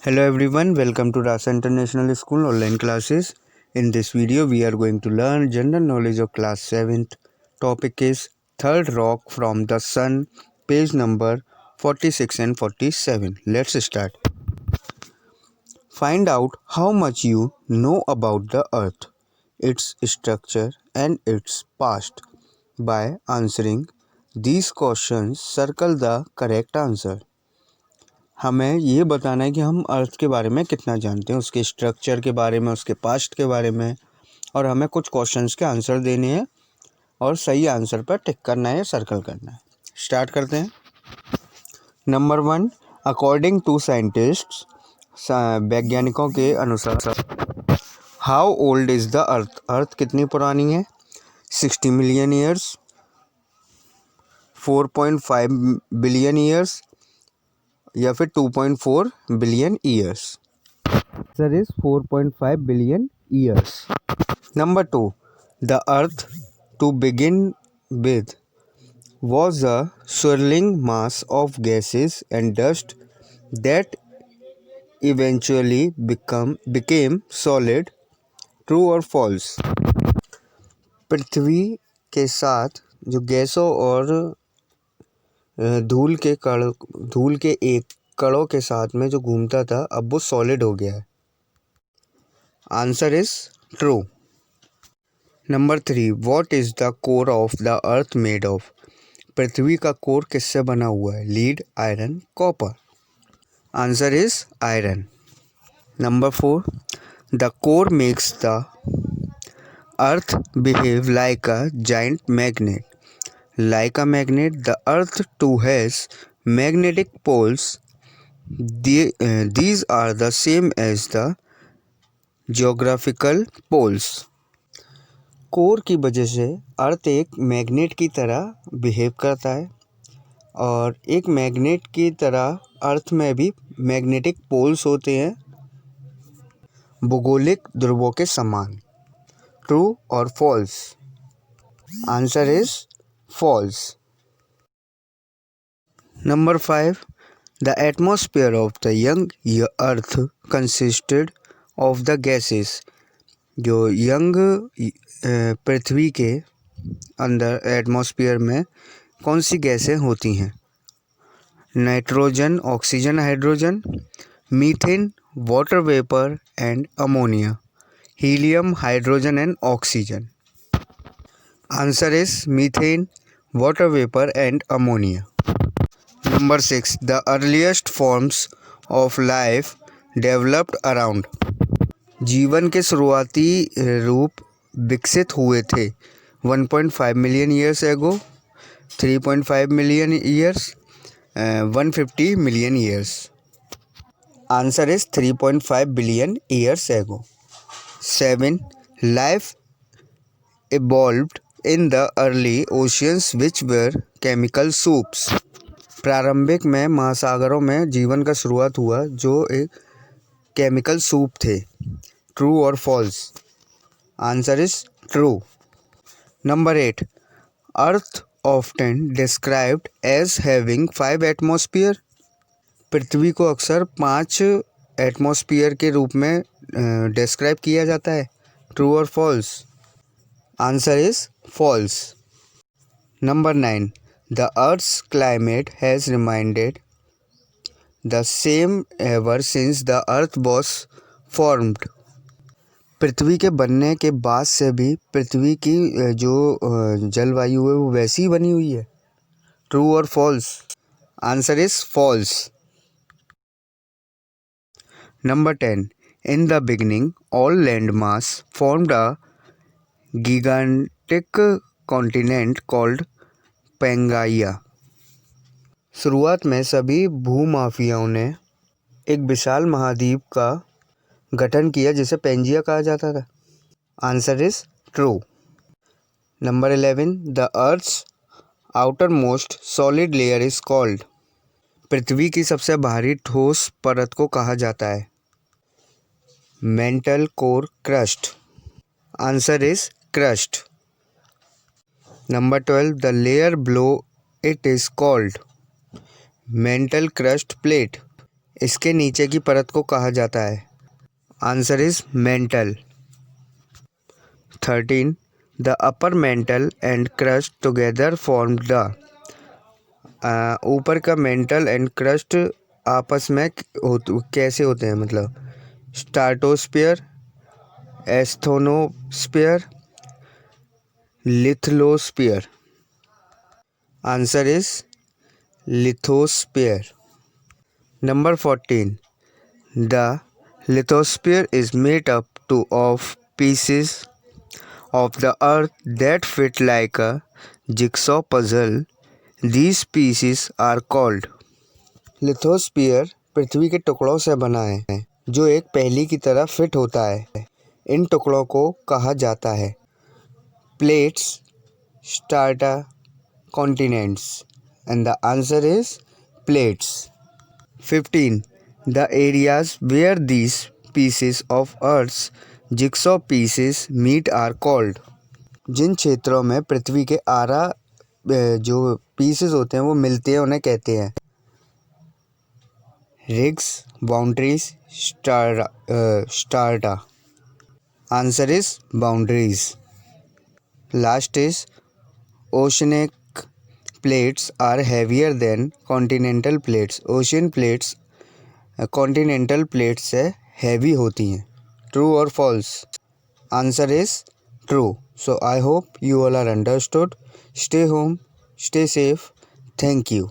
Hello everyone, welcome to Rasa International School online classes. In this video, we are going to learn general knowledge of class 7th. Topic is third rock from the sun, page number 46 and 47. Let's start. Find out how much you know about the earth, its structure and its past. By answering these questions, circle the correct answer. हमें ये बताना है कि हम अर्थ के बारे में कितना जानते हैं, उसके स्ट्रक्चर के बारे में, उसके पास्ट के बारे में, और हमें कुछ क्वेश्चंस के आंसर देने हैं और सही आंसर पर टिक करना है, सर्कल करना है। स्टार्ट करते हैं। नंबर 1, अकॉर्डिंग टू साइंटिस्ट्स, वैज्ञानिकों के अनुसार how old is the earth, earth कितनी पुरानी है? 60 मिलियन ईयर्स, 4.5 बिलियन ईयर्स या फिर 2.4 billion years. Answer is 4.5 billion years. Number 2, the earth to begin with was a swirling mass of gases and dust that eventually became solid. True or false? पृथ्वी के साथ जो गैसों और धूल के एक कणों के साथ में जो घूमता था, अब वो सॉलिड हो गया है। Answer is true. Number 3, what is the core of the earth made of, पृथ्वी का कोर किससे बना हुआ है? Lead, iron, copper. Answer is iron. Number 4, the core makes the earth behave like a giant magnet. Like a magnet, the earth too has magnetic poles. These are the same as the geographical poles. Core की वजह से अर्थ एक magnet की तरह behave करता है और एक मैग्नेट की तरह अर्थ में भी मैग्नेटिक पोल्स होते हैं, भूगोलिक ध्रुवों के समान। ट्रू और false? Answer is false. Number 5, the atmosphere of the young earth consisted of the gases. जो यंग पृथ्वी के अंदर एटमॉस्फेयर में कौन सी गैसें होती हैं? Nitrogen, oxygen, hydrogen, methane, water vapour and ammonia, helium, hydrogen and oxygen. Answer is methane, water vapor and ammonia. Number 6, the earliest forms of life developed around. जीवन के शुरुआती रूप विकसित हुए थे 1.5 million years ago, 3.5 million years, 150 million years. Answer is 3.5 billion years ago. 7, life evolved in the early oceans which were chemical soups. प्रारंभिक में महासागरों में जीवन का शुरुआत हुआ जो एक केमिकल सूप थे। ट्रू और false? Answer is true. Number 8, earth often described as having 5 atmosphere. पृथ्वी को अक्सर 5 एटमॉस्फेयर के रूप में डिस्क्राइब किया जाता है। ट्रू और false? Answer is false. Number 9, the Earth's climate has remained the same ever since the Earth was formed. पृथ्वी के बनने के बाद से भी पृथ्वी की जो जलवायु है वो वैसी ही बनी हुई है। ट्रू और false? Answer is false. Number 10, in the beginning all land mass formed a gigantic continent called Pangaea. शुरुआत में सभी भूमाफियाओं ने एक विशाल महाद्वीप का गठन किया जिसे पेंजिया कहा जाता था। Answer is true. Number 11, the earth's outermost solid layer is called. पृथ्वी की सबसे बाहरी ठोस परत को कहा जाता है। Mantle core crust. Answer is crust. Number 12, the layer below it is called mantle crust plate. इसके नीचे की परत को कहा जाता है? Answer is mantle. 13. The upper mantle and crust together form the. ऊपर का मेंटल एंड क्रस्ट आपस में कैसे होते हैं, मतलब stratosphere, asthenosphere, lithosphere. Answer is lithosphere. Number 14. The lithosphere is made up of pieces of the earth that fit like a jigsaw puzzle. These pieces are called. Lithosphere पृथ्वी के टुकड़ों से बना है जो एक पहेली की तरह फिट होता है। इन टुकड़ों को कहा जाता है plates, strata, continents. And the answer is plates. 15. The areas where these pieces of Earth's jigsaw pieces meet are called. जिन क्षेत्रों में पृथ्वी के जो पीसेस होते हैं वो मिलते हैं उन्हें कहते हैं ridges, boundaries, strata. Answer is boundaries. Last is oceanic plates are heavier than continental plates. Ocean plates continental plates से हैवी होती हैं। ट्रू और false? Answer is true. So I hope you all are understood. Stay home, stay safe. Thank you.